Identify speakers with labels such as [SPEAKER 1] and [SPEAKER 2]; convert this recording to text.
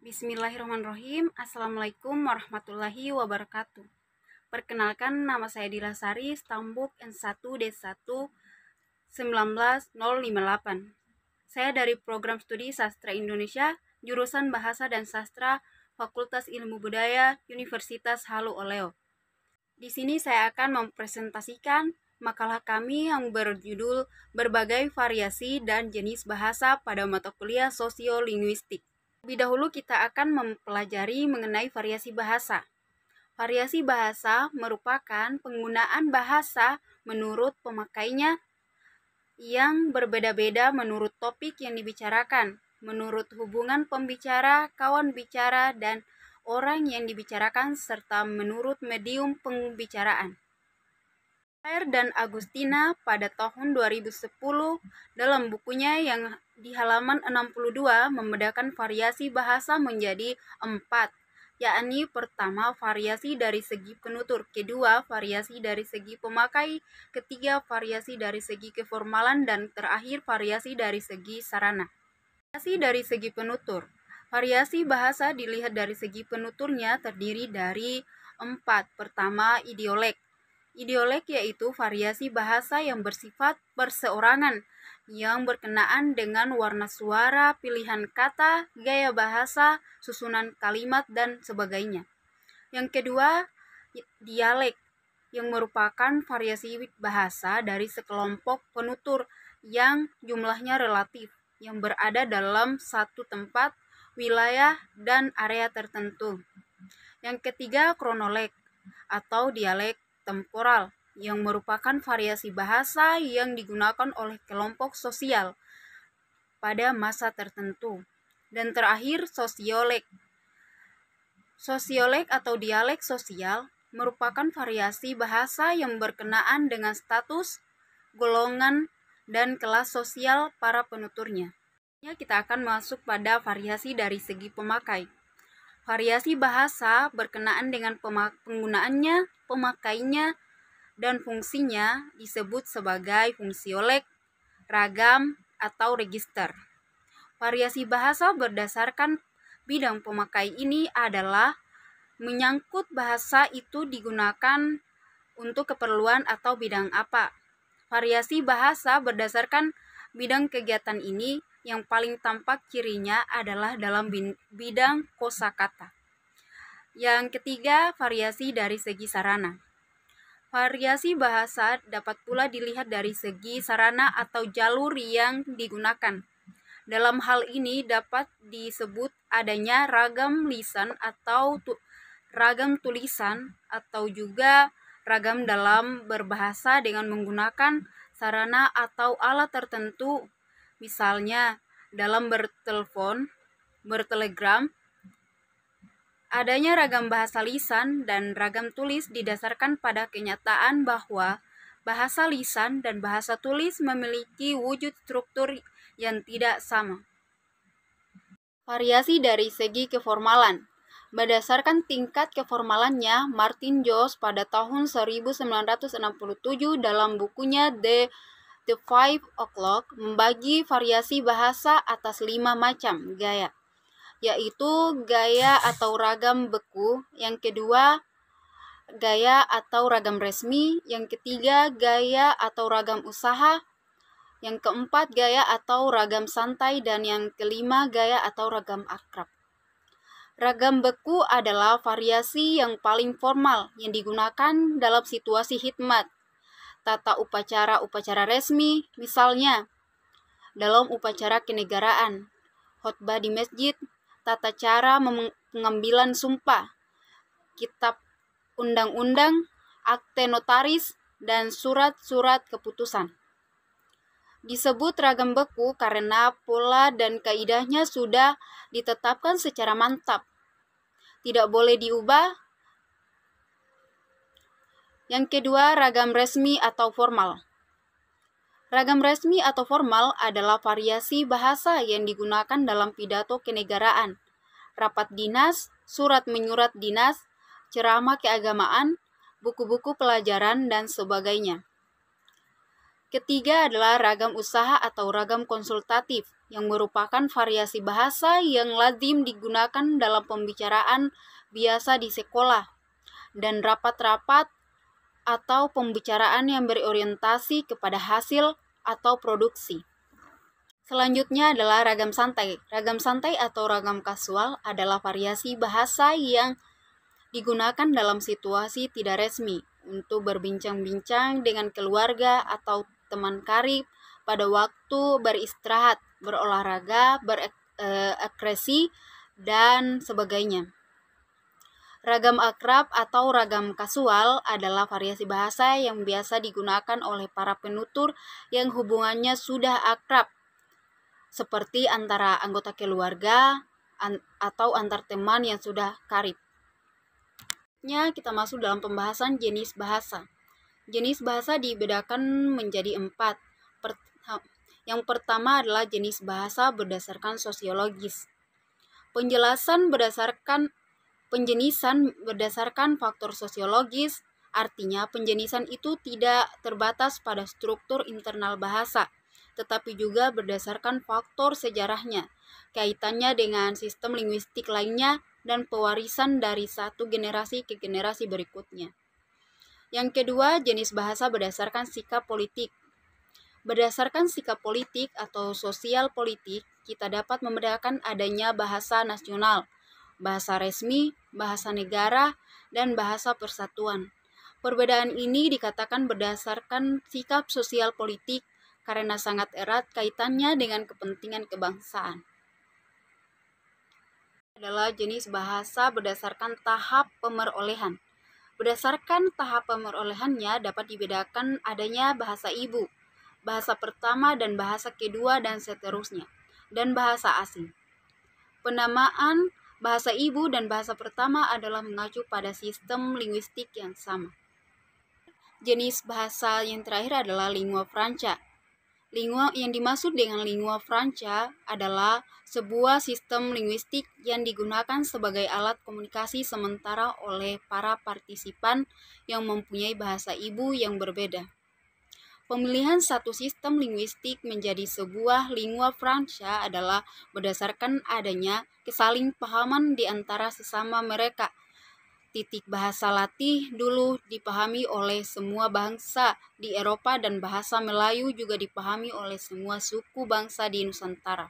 [SPEAKER 1] Bismillahirrahmanirrahim. Assalamualaikum warahmatullahi wabarakatuh. Perkenalkan, nama saya Dilasari, Stambuk N1D1 19058. Saya dari Program Studi Sastra Indonesia, jurusan Bahasa dan Sastra, Fakultas Ilmu Budaya, Universitas Halu Oleo. Di sini saya akan mempresentasikan makalah kami yang berjudul Berbagai Variasi dan Jenis Bahasa pada Mata Kuliah Sosiolinguistik. Lebih dahulu kita akan mempelajari mengenai variasi bahasa. Variasi bahasa merupakan penggunaan bahasa menurut pemakainya yang berbeda-beda menurut topik yang dibicarakan, menurut hubungan pembicara, kawan bicara, dan orang yang dibicarakan, serta menurut medium pembicaraan. Claire dan Agustina pada tahun 2010 dalam bukunya yang di halaman 62 membedakan variasi bahasa menjadi 4, yakni pertama variasi dari segi penutur, kedua variasi dari segi pemakai, ketiga variasi dari segi keformalan, dan terakhir variasi dari segi sarana. Variasi dari segi penutur. Variasi bahasa dilihat dari segi penuturnya terdiri dari 4. Pertama, idiolek. Idiolek yaitu variasi bahasa yang bersifat perseorangan, yang berkenaan dengan warna suara, pilihan kata, gaya bahasa, susunan kalimat, dan sebagainya. Yang kedua, dialek, yang merupakan variasi bahasa dari sekelompok penutur yang jumlahnya relatif, yang berada dalam satu tempat, wilayah, dan area tertentu. Yang ketiga, kronolog atau dialek temporal, yang merupakan variasi bahasa yang digunakan oleh kelompok sosial pada masa tertentu. Dan terakhir, sosiolek. Sosiolek atau dialek sosial merupakan variasi bahasa yang berkenaan dengan status, golongan, dan kelas sosial para penuturnya. Kita akan masuk pada variasi dari segi pemakai. Variasi bahasa berkenaan dengan penggunaannya, pemakainya, dan fungsinya disebut sebagai fungsiolek, ragam, atau register. Variasi bahasa berdasarkan bidang pemakai ini adalah menyangkut bahasa itu digunakan untuk keperluan atau bidang apa. Variasi bahasa berdasarkan bidang kegiatan ini yang paling tampak cirinya adalah dalam bidang kosakata. Yang ketiga, variasi dari segi sarana. Variasi bahasa dapat pula dilihat dari segi sarana atau jalur yang digunakan. Dalam hal ini dapat disebut adanya ragam lisan atau ragam tulisan, atau juga ragam dalam berbahasa dengan menggunakan sarana atau alat tertentu. Misalnya, dalam bertelepon, bertelegram, adanya ragam bahasa lisan dan ragam tulis didasarkan pada kenyataan bahwa bahasa lisan dan bahasa tulis memiliki wujud struktur yang tidak sama. Variasi dari segi keformalan. Berdasarkan tingkat keformalannya, Martin Jones pada tahun 1967 dalam bukunya The 5 O'Clock membagi variasi bahasa atas 5 macam gaya, yaitu gaya atau ragam beku, yang kedua gaya atau ragam resmi, yang ketiga gaya atau ragam usaha, yang keempat gaya atau ragam santai, dan yang kelima gaya atau ragam akrab. Ragam beku adalah variasi yang paling formal yang digunakan dalam situasi khidmat, tata upacara resmi, misalnya dalam upacara kenegaraan, khotbah di masjid, tata cara pengambilan sumpah, kitab undang-undang, akte notaris, dan surat-surat keputusan. Disebut ragam beku karena pola dan kaidahnya sudah ditetapkan secara mantap, tidak boleh diubah. Yang kedua, ragam resmi atau formal. Ragam resmi atau formal adalah variasi bahasa yang digunakan dalam pidato kenegaraan, rapat dinas, surat menyurat dinas, ceramah keagamaan, buku-buku pelajaran, dan sebagainya. Ketiga adalah ragam usaha atau ragam konsultatif, yang merupakan variasi bahasa yang lazim digunakan dalam pembicaraan biasa di sekolah dan rapat-rapat atau pembicaraan yang berorientasi kepada hasil atau produksi. Selanjutnya adalah ragam santai. Ragam santai atau ragam kasual adalah variasi bahasa yang digunakan dalam situasi tidak resmi untuk berbincang-bincang dengan keluarga atau teman karib pada waktu beristirahat, berolahraga, berekspresi, dan sebagainya. Ragam akrab atau ragam kasual adalah variasi bahasa yang biasa digunakan oleh para penutur yang hubungannya sudah akrab, seperti antara anggota keluarga atau antar teman yang sudah karib. Kita masuk dalam pembahasan jenis bahasa. Jenis bahasa dibedakan menjadi 4. Yang pertama adalah jenis bahasa berdasarkan sosiologis. Penjenisan berdasarkan faktor sosiologis, artinya penjenisan itu tidak terbatas pada struktur internal bahasa, tetapi juga berdasarkan faktor sejarahnya, kaitannya dengan sistem linguistik lainnya, dan pewarisan dari satu generasi ke generasi berikutnya. Yang kedua, jenis bahasa berdasarkan sikap politik. Berdasarkan sikap politik atau sosial politik, kita dapat membedakan adanya bahasa nasional, bahasa resmi, bahasa negara, dan bahasa persatuan. Perbedaan ini dikatakan berdasarkan sikap sosial politik karena sangat erat kaitannya dengan kepentingan kebangsaan. Adalah jenis bahasa berdasarkan tahap pemerolehan. Berdasarkan tahap pemerolehannya dapat dibedakan adanya bahasa ibu, bahasa pertama dan bahasa kedua dan seterusnya, dan bahasa asing. Penamaan bahasa ibu dan bahasa pertama adalah mengacu pada sistem linguistik yang sama. Jenis bahasa yang terakhir adalah lingua franca. Lingua yang dimaksud dengan lingua franca adalah sebuah sistem linguistik yang digunakan sebagai alat komunikasi sementara oleh para partisipan yang mempunyai bahasa ibu yang berbeda. Pemilihan satu sistem linguistik menjadi sebuah lingua franca adalah berdasarkan adanya kesalingpahaman di antara sesama mereka. Titik bahasa Latih dulu dipahami oleh semua bangsa di Eropa dan bahasa Melayu juga dipahami oleh semua suku bangsa di Nusantara.